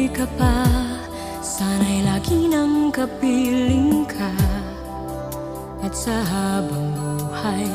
buhay ka pa, sana'y lagi nang kapiling ka. At sa habang buhay